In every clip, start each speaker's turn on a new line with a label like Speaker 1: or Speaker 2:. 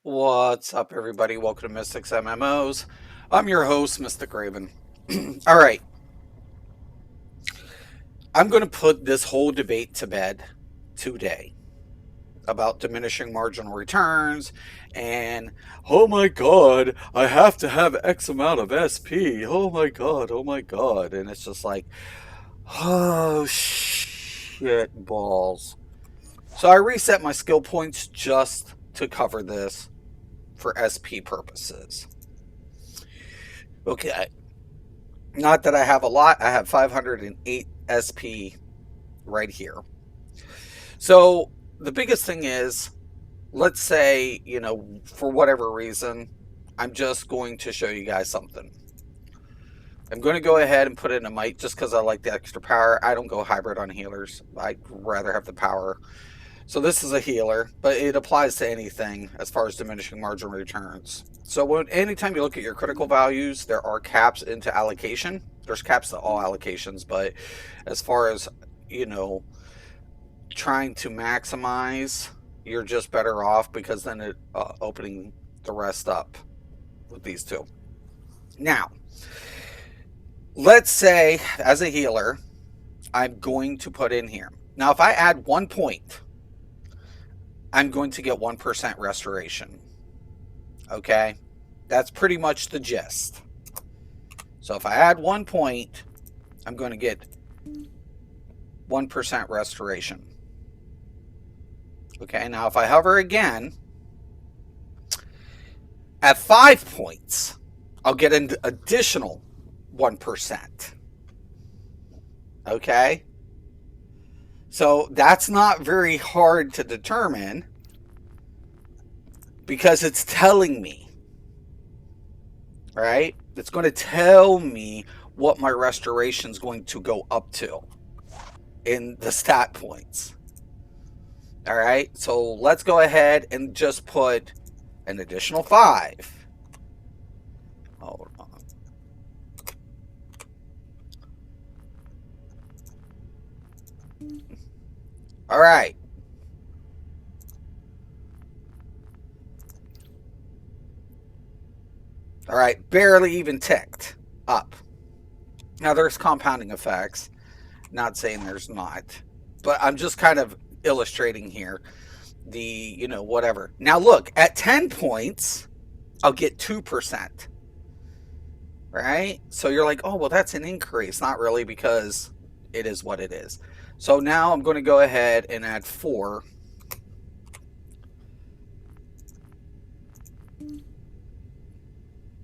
Speaker 1: What's up, everybody? Welcome to Mystics MMOs. I'm your host, Mystic Raven. All right, I'm going to put this whole debate to bed today about diminishing marginal returns and oh my god, I have to have X amount of SP. Oh my god. And it's just like, oh shit balls. So I reset my skill points just to cover this for SP purposes. Okay, not that I have a lot. I have 508 SP right here. So the biggest thing is, let's say, for whatever reason, I'm just going to show you guys something. I'm going to go ahead and put in a might just because I like the extra power. I don't go hybrid on healers. I'd rather have the power. So this is a healer, but it applies to anything as far as diminishing marginal returns. So anytime you look at your critical values, there are caps into allocation. There's caps to all allocations, but as far as, trying to maximize, you're just better off because then it opening the rest up with these two. Now, let's say as a healer, I'm going to put in here. Now, if I add 1 point, I'm going to get 1% restoration. Okay? That's pretty much the gist. So if I add 1 point, I'm going to get 1% restoration. Okay, now if I hover again, at 5 points, I'll get an additional 1%. Okay? So that's not very hard to determine because it's telling me, right? It's going to tell me what my restoration is going to go up to in the stat points. All right, so let's go ahead and just put an additional 5. Hold on. All right. All right, barely even ticked up. Now there's compounding effects. Not saying there's not, but I'm just kind of illustrating here the, whatever. Now look, at 10 points, I'll get 2%. Right? So you're like, oh, well, that's an increase. Not really, because it is what it is. So now I'm going to go ahead and add 4.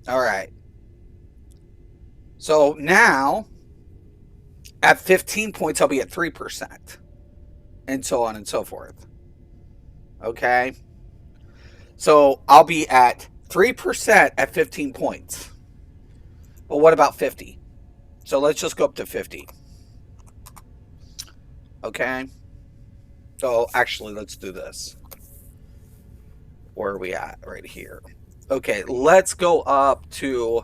Speaker 1: All right. So now at 15 points, I'll be at 3%. And so on and so forth. Okay? So I'll be at 3% at 15 points. But what about 50? So let's just go up to 50. Okay? So actually, let's do this. Where are we at? Right here. Okay, let's go up to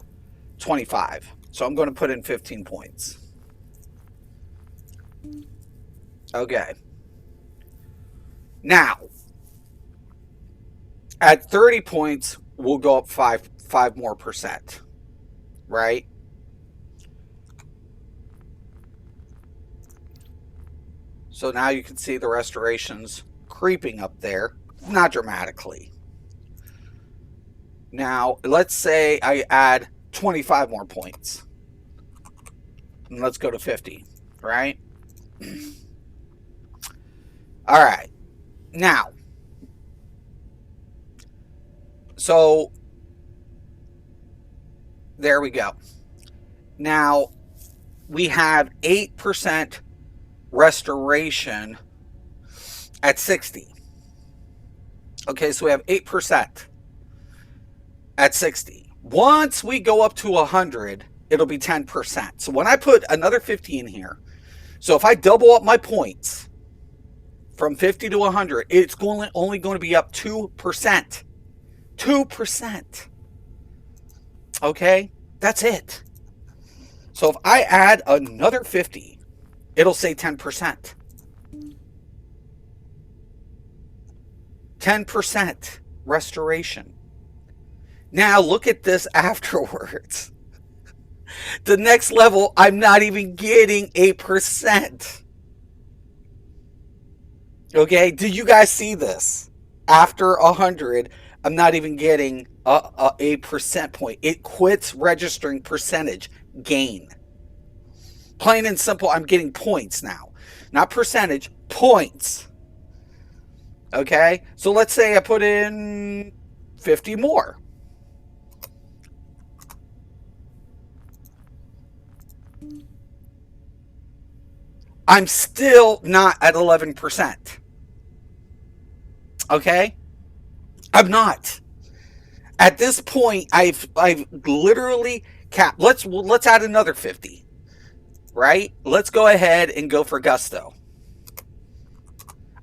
Speaker 1: 25. So I'm going to put in 15 points. Okay. Now, at 30 points, we'll go up 5 more percent. Right? So now you can see the restorations creeping up there. Not dramatically. Now, let's say I add 25 more points. And let's go to 50, right? All right. Now, so there we go. Now, we have 8% restoration at 60. Okay, so we have 8% at 60. Once we go up to 100, it'll be 10%. So when I put another 50 in here, so if I double up my points from 50 to 100, it's only going to be up 2%. 2%. Okay? That's it. So if I add another 50, it'll say 10%. 10%. restoration. Now look at this afterwards. The next level, I'm not even getting 8%. Okay, did you guys see this? After 100, I'm not even getting a percent point. It quits registering percentage gain. Plain and simple, I'm getting points now. Not percentage, points. Okay, so let's say I put in 50 more. I'm still not at 11%. Okay? I'm not. At this point, I've literally capped. Let's add another 50. Right? Let's go ahead and go for gusto.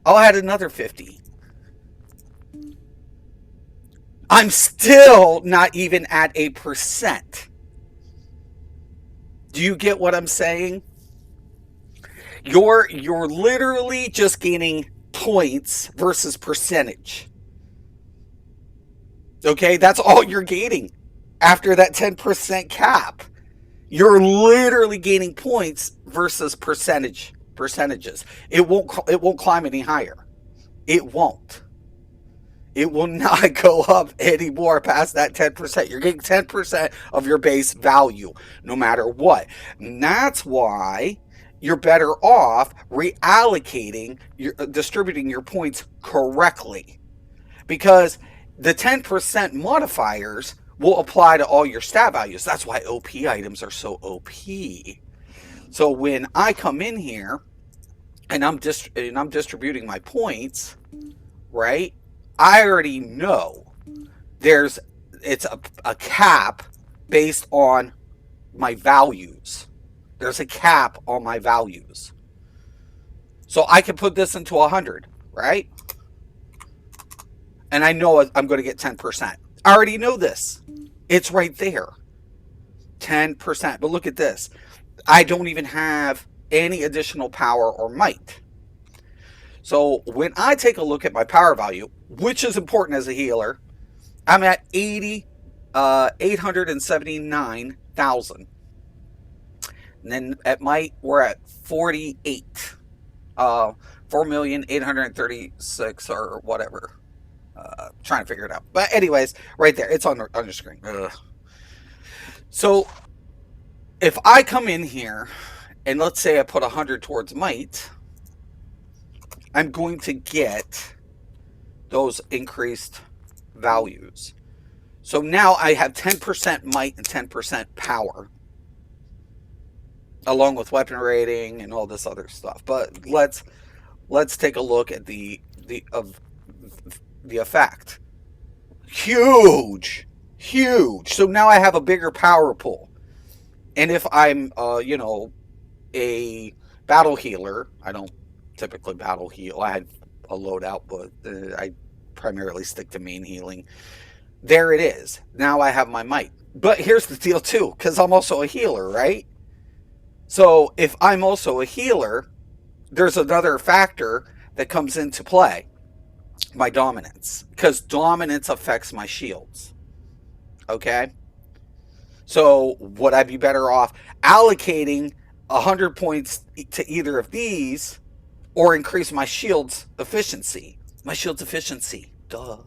Speaker 1: I'll add another 50. I'm still not even at 8%. Do you get what I'm saying? You're literally just gaining points versus percentage. Okay, that's all you're gaining after that 10% cap. You're literally gaining points versus percentages. It won't climb any higher. It won't. It will not go up anymore past that 10%. You're getting 10% of your base value no matter what. And that's why you're better off reallocating, distributing your points correctly. Because the 10% modifiers will apply to all your stat values. That's why OP items are so OP. So when I come in here and I'm distributing my points, right? I already know it's a cap based on my values. There's a cap on my values. So I can put this into 100, right? And I know I'm going to get 10%. I already know this. It's right there. 10%. But look at this. I don't even have any additional power or might. So when I take a look at my power value, which is important as a healer, I'm at 879,000. And then at might, we're at 48. 4,836 or whatever. Trying to figure it out. But anyways, right there. It's on the screen. Ugh. So if I come in here and let's say I put 100 towards might, I'm going to get those increased values. So now I have 10% might and 10% power, along with weapon rating and all this other stuff. But let's take a look at the effect. Huge. So now I have a bigger power pool. And if I'm a battle healer, I don't typically battle heal. I had a loadout, but I primarily stick to main healing. There it is. Now I have my might. But here's the deal too, because I'm also a healer, right? So if I'm also a healer, there's another factor that comes into play. My dominance. Because dominance affects my shields. Okay? So would I be better off allocating 100 points to either of these or increase my shield's efficiency? My shield's efficiency. Duh.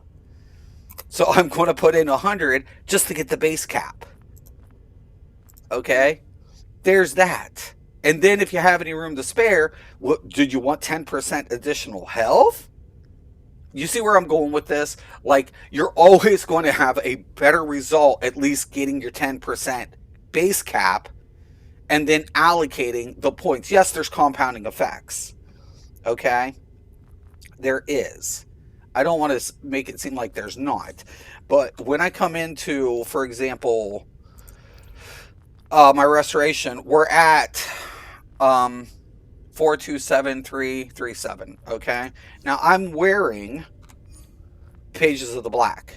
Speaker 1: So I'm going to put in 100 just to get the base cap. Okay? There's that. And then if you have any room to spare, did you want 10% additional health? You see where I'm going with this? Like, you're always going to have a better result, at least getting your 10% base cap, and then allocating the points. Yes, there's compounding effects. Okay? There is. I don't want to make it seem like there's not. But when I come into, for example, my restoration, we're at 427337. Okay, now I'm wearing Pages of the Black.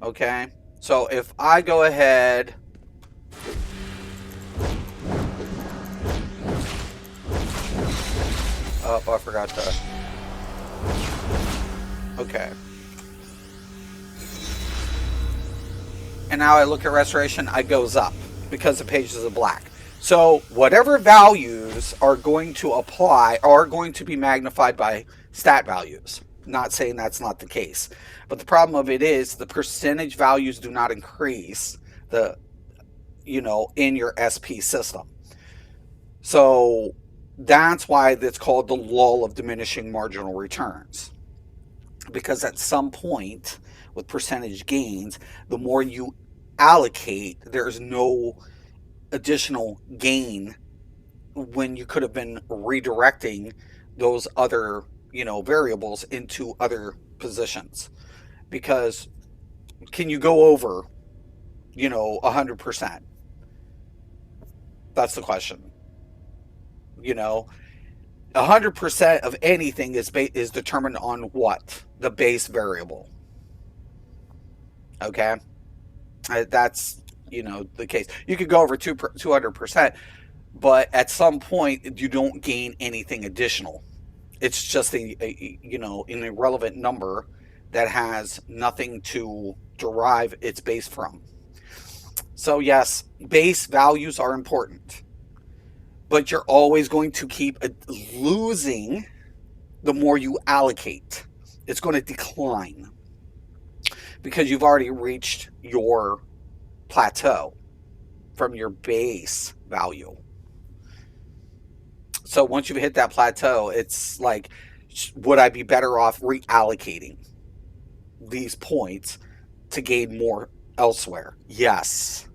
Speaker 1: Okay, so if I go ahead, oh, I forgot to. Okay, and now I look at restoration, it goes up because the pages are black. So whatever values are going to apply are going to be magnified by stat values. Not saying that's not the case, but the problem of it is the percentage values do not increase the in your SP system. So that's why it's called the lull of diminishing marginal returns, because at some point with percentage gains, the more you allocate, there's no additional gain when you could have been redirecting those other variables into other positions. Because can you go over 100%? That's the question. you know 100% of anything is determined on what? The base variable. Okay, that's the case. You could go over 200%, but at some point you don't gain anything additional. It's just an irrelevant number that has nothing to derive its base from. So yes, base values are important, but you're always going to keep losing the more you allocate. It's going to decline because you've already reached your plateau from your base value. So once you've hit that plateau, it's like, would I be better off reallocating these points to gain more elsewhere? Yes.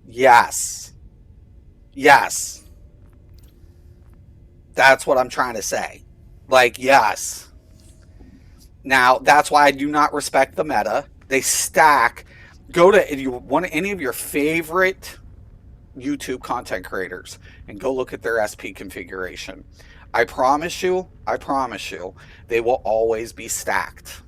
Speaker 1: Yes. Yes. That's what I'm trying to say. Like, yes. Now, that's why I do not respect the meta. They stack. Go to, if you want any of your favorite YouTube content creators and go look at their SP configuration. I promise you, they will always be stacked.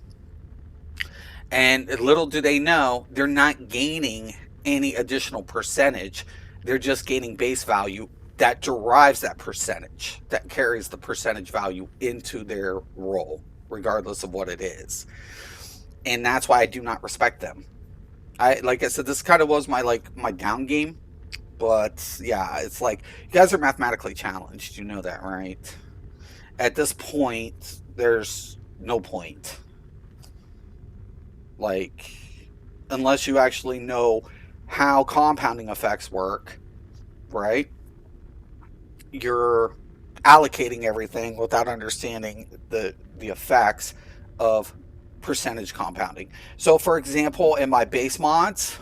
Speaker 1: And little do they know, they're not gaining any additional percentage. They're just gaining base value that derives that percentage, that carries the percentage value into their role, regardless of what it is. And that's why I do not respect them. Like I said, this kind of was my down game. But yeah, it's like, you guys are mathematically challenged. You know that, right? At this point, there's no point. Like, unless you actually know how compounding effects work, right? You're allocating everything without understanding the effects of percentage compounding. So, for example, in my base mods,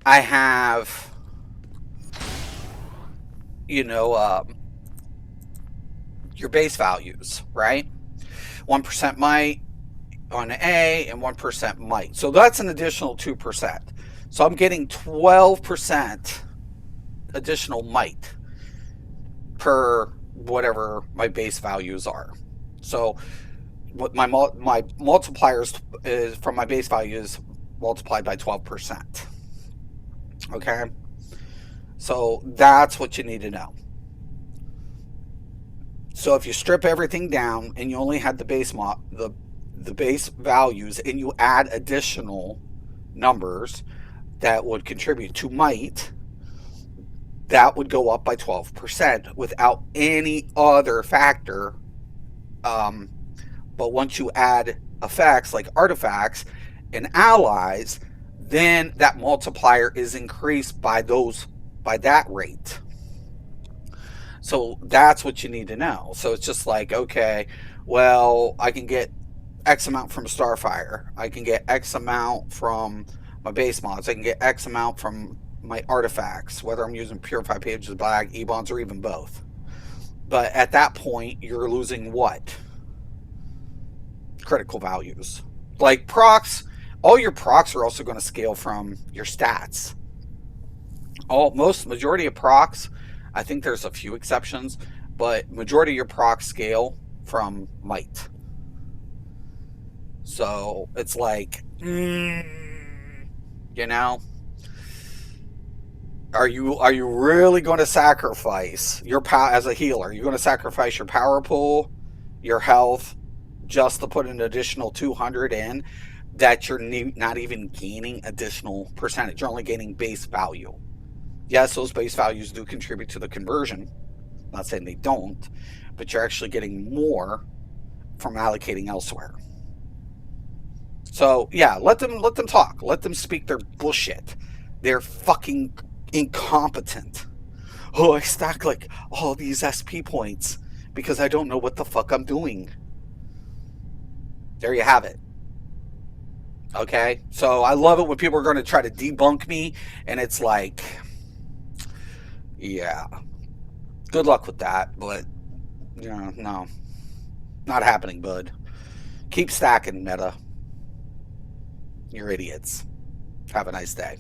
Speaker 1: I have your base values, right? 1% might on A and 1% might. So that's an additional 2%. So I'm getting 12% additional might per whatever my base values are. So what my multipliers is from my base values multiplied by 12%. Okay? So that's what you need to know. So if you strip everything down and you only had the base the base values, and you add additional numbers that would contribute to might, that would go up by 12% without any other factor. But once you add effects like artifacts and allies, then that multiplier is increased by that rate. So that's what you need to know. So it's just like, okay, well, I can get X amount from Starfire. I can get X amount from my base mods. I can get X amount from my artifacts, whether I'm using Purify Pages, Black, E-Bonds, or even both. But at that point, you're losing what? Critical values. Like procs, all your procs are also going to scale from your stats. Majority of procs, I think there's a few exceptions, but majority of your procs scale from might. So it's like, are you really going to sacrifice your power as a healer? Are you going to sacrifice your power pool, your health, just to put an additional 200 in? that you're not even gaining additional percentage. You're only gaining base value. Yes, those base values do contribute to the conversion. I'm not saying they don't, but you're actually getting more from allocating elsewhere. So yeah, let them talk. Let them speak their bullshit. They're fucking incompetent. Oh, I stack like all these SP points because I don't know what the fuck I'm doing. There you have it. Okay? So I love it when people are going to try to debunk me, and it's like, yeah, good luck with that. But, no, not happening, bud. Keep stacking, Meta. You're idiots. Have a nice day.